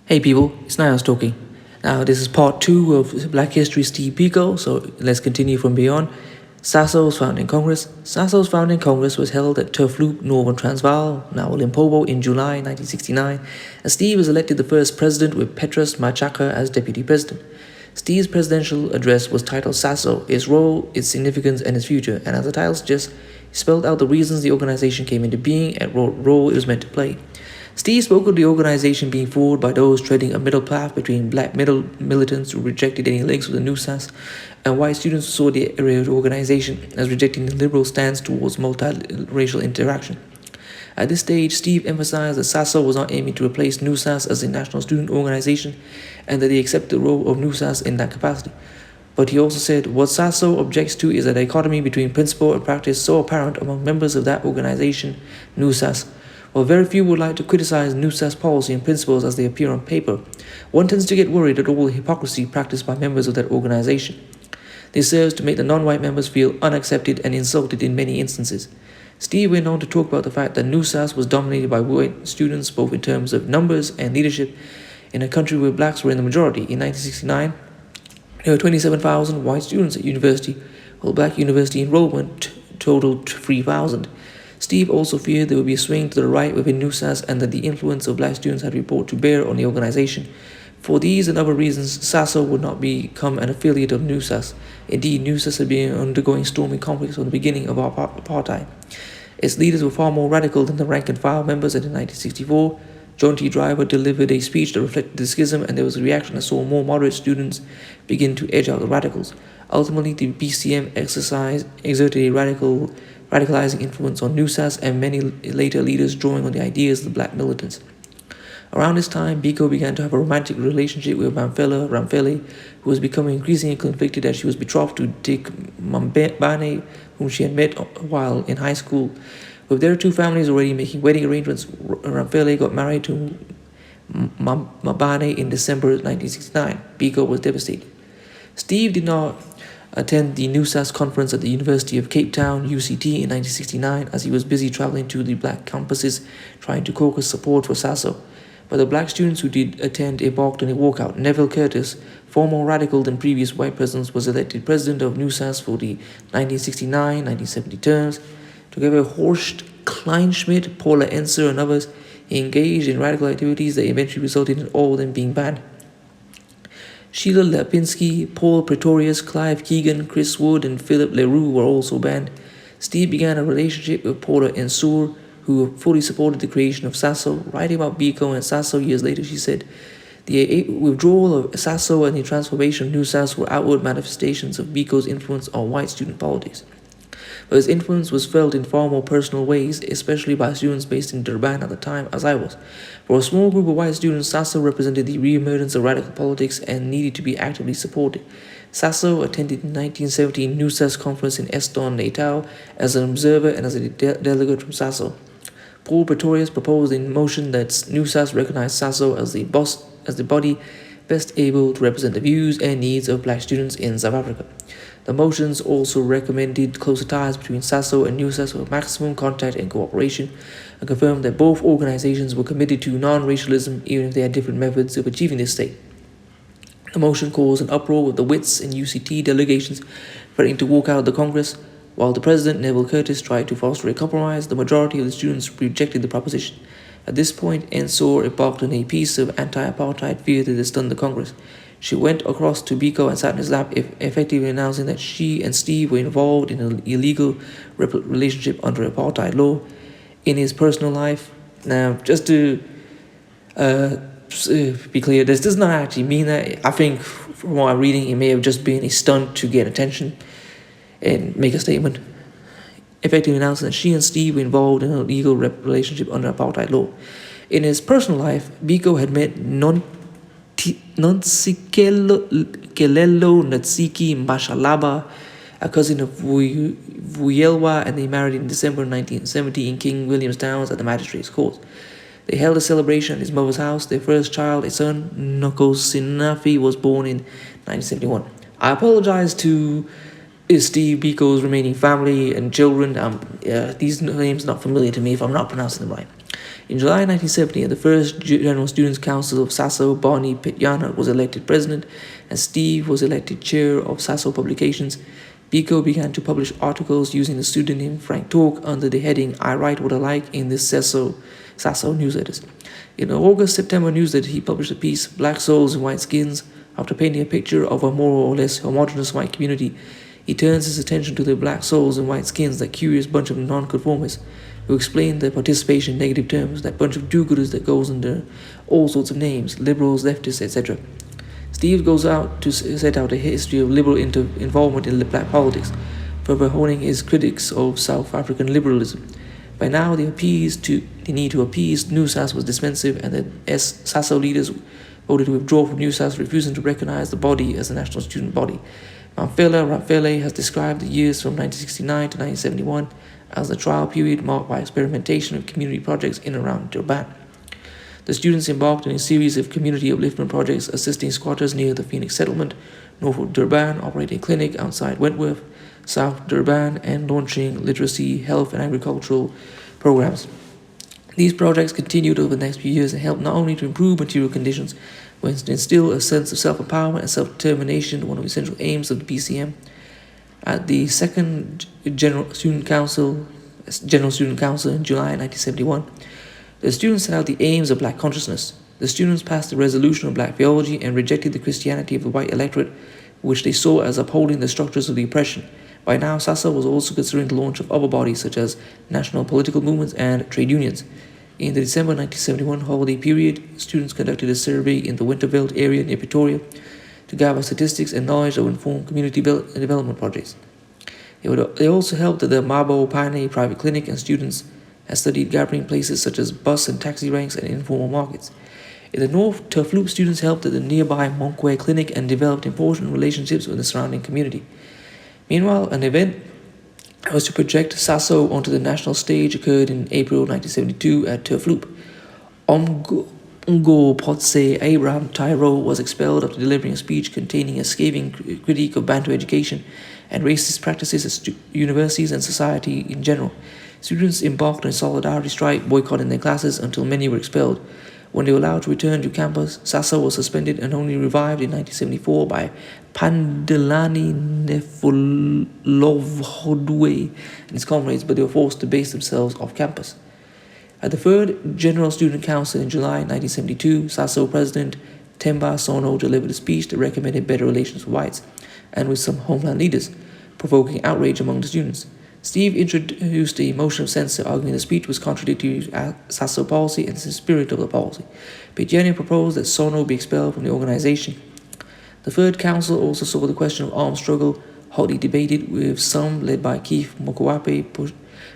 Hey people, it's Niles talking. Now, this is part 2 of Black History Steve Biko, so let's continue from beyond. Sasso's founding Congress. Sasso's founding Congress was held at Turf Loop, Northern Transvaal, now Limpopo, in July 1969, and Steve was elected the first president with Petrus Machaka as deputy president. Steve's presidential address was titled Sasso, its role, its significance, and its future, and as the title suggests, he spelled out the reasons the organization came into being and what role it was meant to play. Steve spoke of the organization being formed by those treading a middle path between black middle militants who rejected any links with the New SAS and white students who saw the organization as rejecting the liberal stance towards multiracial interaction. At this stage, Steve emphasized that SASO was not aiming to replace NUSAS as a national student organization and that they accepted the role of NUSAS in that capacity. But he also said what SASO objects to is a dichotomy between principle and practice so apparent among members of that organization, NUSAS. While very few would like to criticize NUSAS policy and principles as they appear on paper, one tends to get worried at all the hypocrisy practiced by members of that organization. This serves to make the non-white members feel unaccepted and insulted in many instances. Steve went on to talk about the fact that NUSAS was dominated by white students both in terms of numbers and leadership in a country where blacks were in the majority. In 1969, there were 27,000 white students at university, while black university enrollment totaled 3,000. Steve also feared there would be a swing to the right within NUSAS and that the influence of black students had been brought to bear on the organization. For these and other reasons, SASO would not become an affiliate of NUSAS. Indeed, NUSAS had been undergoing stormy conflicts from the beginning of apartheid. Its leaders were far more radical than the rank-and-file members, and in 1964, John T. Driver delivered a speech that reflected the schism, and there was a reaction that saw more moderate students begin to edge out the radicals. Ultimately, the BCM exerted a radicalizing influence on NUSAS and many later leaders drawing on the ideas of the black militants. Around this time, Biko began to have a romantic relationship with Ramphele, who was becoming increasingly conflicted as she was betrothed to Dick Mambane, whom she had met while in high school. With their two families already making wedding arrangements, Ramphele got married to Mambane in December 1969. Biko was devastated. Steve did not attend the NUSAS conference at the University of Cape Town, UCT, in 1969, as he was busy traveling to the black campuses trying to caucus support for SASO. But the black students who did attend embarked on a walkout. Neville Curtis, far more radical than previous white presidents, was elected president of NUSAS for the 1969-1970 terms. Together with Horst Kleinschmidt, Paula Enser, and others, he engaged in radical activities that eventually resulted in all of them being banned. Sheila Lapinski, Paul Pretorius, Clive Keegan, Chris Wood, and Philip Leroux were also banned. Steve began a relationship with Paula Ensur, who fully supported the creation of SASO. Writing about Biko and SASO years later, she said, the withdrawal of SASO and the transformation of NUSAS were outward manifestations of Biko's influence on white student politics. But his influence was felt in far more personal ways, especially by students based in Durban at the time, as I was. For a small group of white students, SASO represented the re-emergence of radical politics and needed to be actively supported. SASO attended the 1970 NUSAS conference in Eston, Natal, as an observer and as a delegate from SASO. Paul Pretorius proposed a motion that NUSAS recognize SASO as the body best able to represent the views and needs of black students in South Africa. The motions also recommended closer ties between SASO and NUSAS for maximum contact and cooperation, and confirmed that both organizations were committed to non-racialism even if they had different methods of achieving this state. The motion caused an uproar with the WITS and UCT delegations threatening to walk out of the Congress. While the president, Neville Curtis, tried to foster a compromise, the majority of the students rejected the proposition. At this point, Ensor embarked on a piece of anti-apartheid theater that stunned the Congress. She went across to Biko and sat in his lap, effectively announcing that she and Steve were involved in an illegal relationship under apartheid law. In his personal life, now, just to be clear, this does not actually mean that. I think, from what I'm reading, it may have just been a stunt to get attention and make a statement, effectively announcing that she and Steve were involved in a legal relationship under apartheid law. In his personal life, Biko had met Nontsikelelo Natsiki Mashalaba, a cousin of Vuyelwa, and they married in December 1970 in King William's Towns at the magistrate's court. They held a celebration at his mother's house. Their first child, a son, Nokosinafi, was born in 1971. I apologize to Steve Biko's remaining family and children. These names are not familiar to me if I'm not pronouncing them right. In July 1970, the first General Students' Council of Sasso, Barney Pityana, was elected president, and Steve was elected chair of Sasso Publications. Biko began to publish articles using the pseudonym Frank Talk under the heading I Write What I Like in the Sasso newsletters. In an August-September newsletter, he published a piece, Black Souls in White Skins. After painting a picture of a more or less homogeneous white community, he turns his attention to the black souls in white skins, that curious bunch of nonconformists who explain their participation in negative terms, that bunch of do-gooders that goes under all sorts of names, liberals, leftists, etc. Steve goes out to set out a history of liberal involvement in black politics, further honing his critics of South African liberalism. By now, the need to appease New South was dispensive, and the Sasso leaders voted to withdraw from New South, refusing to recognize the body as a national student body. Ramphele has described the years from 1969 to 1971 as the trial period marked by experimentation of community projects in and around Durban. The students embarked on a series of community upliftment projects, assisting squatters near the Phoenix settlement, north of Durban, operating a clinic outside Wentworth, South Durban, and launching literacy, health, and agricultural programs. These projects continued over the next few years and helped not only to improve material conditions, but to instill a sense of self-empowerment and self-determination, one of the essential aims of the BCM. At the second General Student Council in July 1971, the students set out the aims of black consciousness. The students passed a resolution on black theology and rejected the Christianity of the white electorate, which they saw as upholding the structures of the oppression. By now, Sasso was also considering the launch of other bodies such as national political movements and trade unions. In the December 1971 holiday period, students conducted a survey in the Winterveld area near Pretoria to gather statistics and knowledge that would inform community development projects. They also helped at the Mabo Pane private clinic, and students had studied gathering places such as bus and taxi ranks and informal markets. In the north, Turfloop students helped at the nearby Monkwe clinic and developed important relationships with the surrounding community. Meanwhile, an event that was to project Sasso onto the national stage occurred in April 1972 at Turfloop. Ngo Potse Abraham Tyro was expelled after delivering a speech containing a scathing critique of Bantu education and racist practices at universities and society in general. Students embarked on a solidarity strike, boycotting their classes until many were expelled. When they were allowed to return to campus, Sasso was suspended and only revived in 1974 by Pandelani Nefulovhodwe and his comrades, but they were forced to base themselves off campus. At the third General Student Council in July 1972, Sasso President Temba Sono delivered a speech that recommended better relations with whites and with some homeland leaders, provoking outrage among the students. Steve introduced a motion of censure, arguing the speech was contradictory to Sasso policy and the spirit of the policy. Pityana proposed that Sono be expelled from the organization. The third council also saw the question of armed struggle hotly debated, with some, led by Keith Mokowape,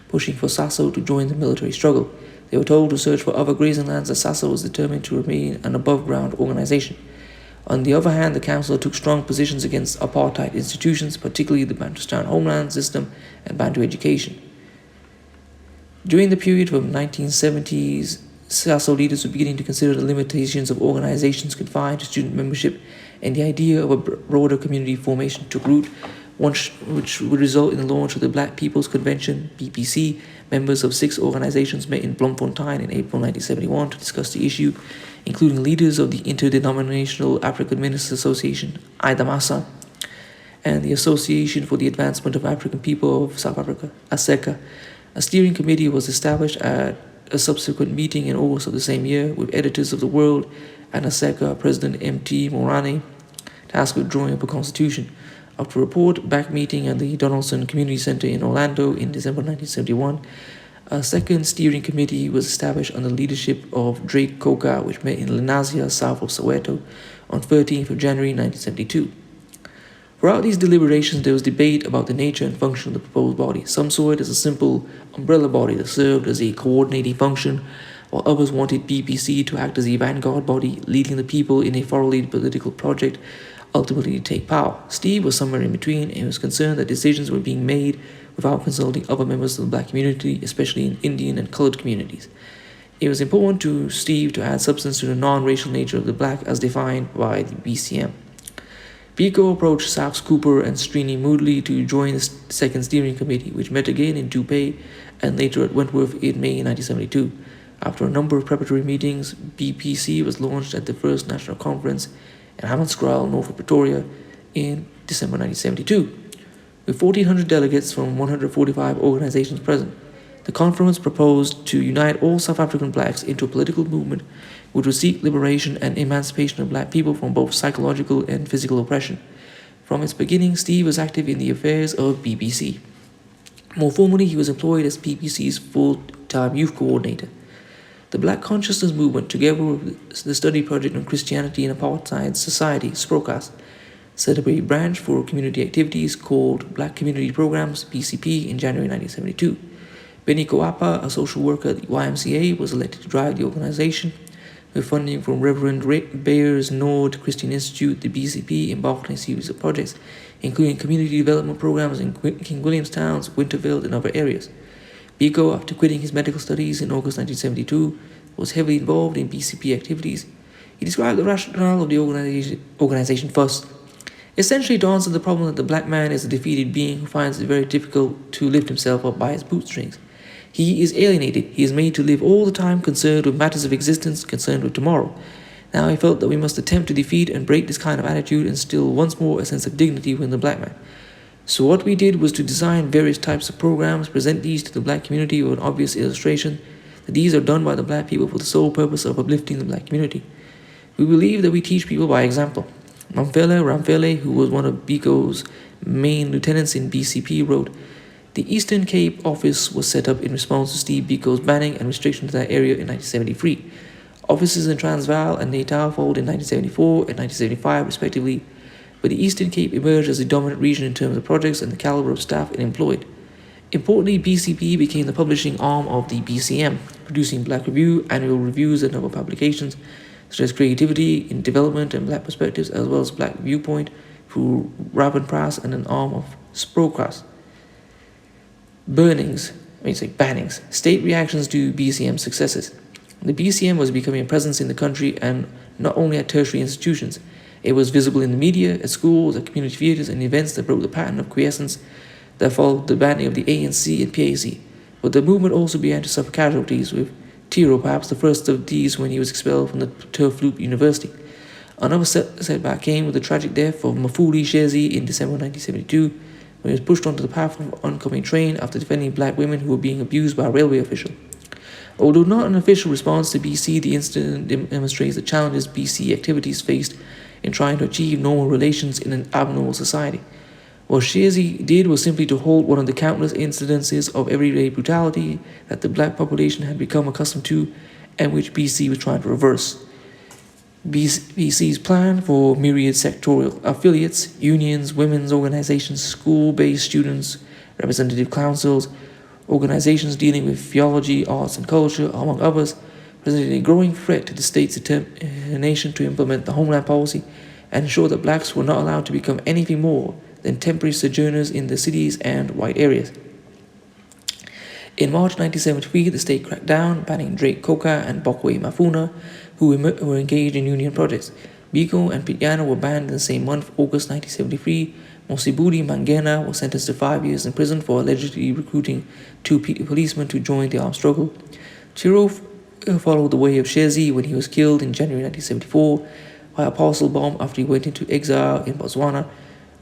pushing for Sasso to join the military struggle. They were told to search for other grazing lands, as Sasso was determined to remain an above-ground organization. On the other hand, the council took strong positions against apartheid institutions, particularly the Bantustan homeland system and Bantu education. During the period from 1970s, Sasso leaders were beginning to consider the limitations of organizations confined to student membership, and the idea of a broader community formation took root, which would result in the launch of the Black People's Convention, BPC. Members of 6 organizations met in Bloemfontein in April 1971 to discuss the issue, including leaders of the Interdenominational African Ministers Association, IDAMASA, and the Association for the Advancement of African People of South Africa, ASECA. A steering committee was established at a subsequent meeting in August of the same year, with editors of The World and ASECA President M.T. Morane tasked with drawing up a constitution. After a report-back meeting at the Donaldson Community Center in Orlando in December 1971, a second steering committee was established under the leadership of Drake Koka, which met in Lenasia, south of Soweto, on 13th of January 1972. Throughout these deliberations, there was debate about the nature and function of the proposed body. Some saw it as a simple umbrella body that served as a coordinating function, while others wanted BPC to act as a vanguard body, leading the people in a thoroughly political project, ultimately to take power. Steve was somewhere in between and was concerned that decisions were being made without consulting other members of the black community, especially in Indian and colored communities. It was important to Steve to add substance to the non-racial nature of the black as defined by the BCM. Biko approached Sax Cooper and Srini Moodley to join the second steering committee, which met again in Dubai and later at Wentworth in May 1972. After a number of preparatory meetings, BPC was launched at the first national conference in Hammondscroll, North Pretoria, in December 1972. With 1,400 delegates from 145 organizations present, the conference proposed to unite all South African blacks into a political movement which would seek liberation and emancipation of black people from both psychological and physical oppression. From its beginning, Steve was active in the affairs of BBC. More formally, he was employed as BBC's full-time youth coordinator. The Black Consciousness Movement, together with the study project on Christianity and Apartheid Society, SPROCAS, set up a branch for community activities called Black Community Programs, BCP, in January 1972. Benny Koapa, a social worker at the YMCA, was elected to drive the organization. With funding from Reverend Bayers Nord Christian Institute, the BCP embarked on a series of projects, including community development programs in King Williamstown, Winterveld, and other areas. Biko, after quitting his medical studies in August 1972, was heavily involved in BCP activities. He described the rationale of the organization first. Essentially, it answered the problem that the black man is a defeated being who finds it very difficult to lift himself up by his bootstrings. He is alienated. He is made to live all the time concerned with matters of existence, concerned with tomorrow. Now he felt that we must attempt to defeat and break this kind of attitude and instill once more a sense of dignity within the black man. So what we did was to design various types of programs, present these to the black community with an obvious illustration that these are done by the black people for the sole purpose of uplifting the black community. We believe that we teach people by example. Mamfele Ramfele, who was one of Biko's main lieutenants in BCP, wrote, "The Eastern Cape office was set up in response to Steve Biko's banning and restriction to that area in 1973. Offices in Transvaal and Natal followed in 1974 and 1975 respectively, but the Eastern Cape emerged as the dominant region in terms of projects and the caliber of staff it employed. Importantly, BCP became the publishing arm of the BCM, producing Black Review, annual reviews, and other publications such as Creativity in Development and Black Perspectives, as well as Black Viewpoint through Raven Press and an arm of Sprocras. Bannings, state reactions to BCM successes. The BCM was becoming a presence in the country and not only at tertiary institutions. It was visible in the media, at schools, at community theatres, and events that broke the pattern of quiescence that followed the banning of the ANC and PAC. But the movement also began to suffer casualties, with Tiro perhaps the first of these when he was expelled from the Turf Loop University. Another setback came with the tragic death of Mafuli Shezi in December 1972, when he was pushed onto the path of an oncoming train after defending black women who were being abused by a railway official. Although not an official response to BC, the incident demonstrates the challenges BC activities faced in trying to achieve normal relations in an abnormal society. What Shezi did was simply to halt one of the countless incidences of everyday brutality that the black population had become accustomed to and which BC was trying to reverse. BC's plan for myriad sectorial affiliates, unions, women's organizations, school-based students, representative councils, organizations dealing with theology, arts and culture, among others, presented a growing threat to the state's determination to implement the Homeland Policy and ensure that blacks were not allowed to become anything more than temporary sojourners in the cities and white areas. In March 1973, the state cracked down, banning Drake Coca and Bokwe Mafuna, who were engaged in union projects. Biko and Pityana were banned in the same month, August 1973. Mosibudi Mangena was sentenced to 5 years in prison for allegedly recruiting 2 policemen to join the armed struggle. Tiro followed the way of Shezi when he was killed in January 1974 by a parcel bomb after he went into exile in Botswana,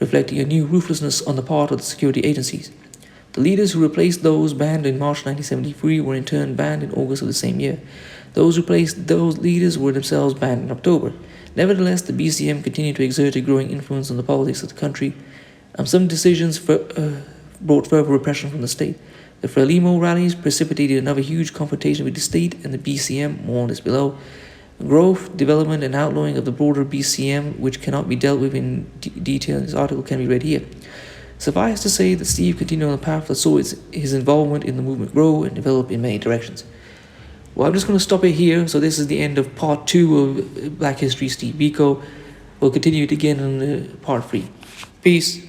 reflecting a new ruthlessness on the part of the security agencies. The leaders who replaced those banned in March 1973 were in turn banned in August of the same year. Those who replaced those leaders were themselves banned in October. Nevertheless, the BCM continued to exert a growing influence on the politics of the country. Some decisions brought further repression from the state. The Frelimo rallies precipitated another huge confrontation with the state and the BCM, more on this below. Growth, development, and outlawing of the broader BCM, which cannot be dealt with in detail in this article, can be read here. Suffice to say that Steve continued on the path that saw his involvement in the movement grow and develop in many directions. Well, I'm just going to stop it here. So this is the end of part 2 of Black History Steve Biko. We'll continue it again in part 3. Peace.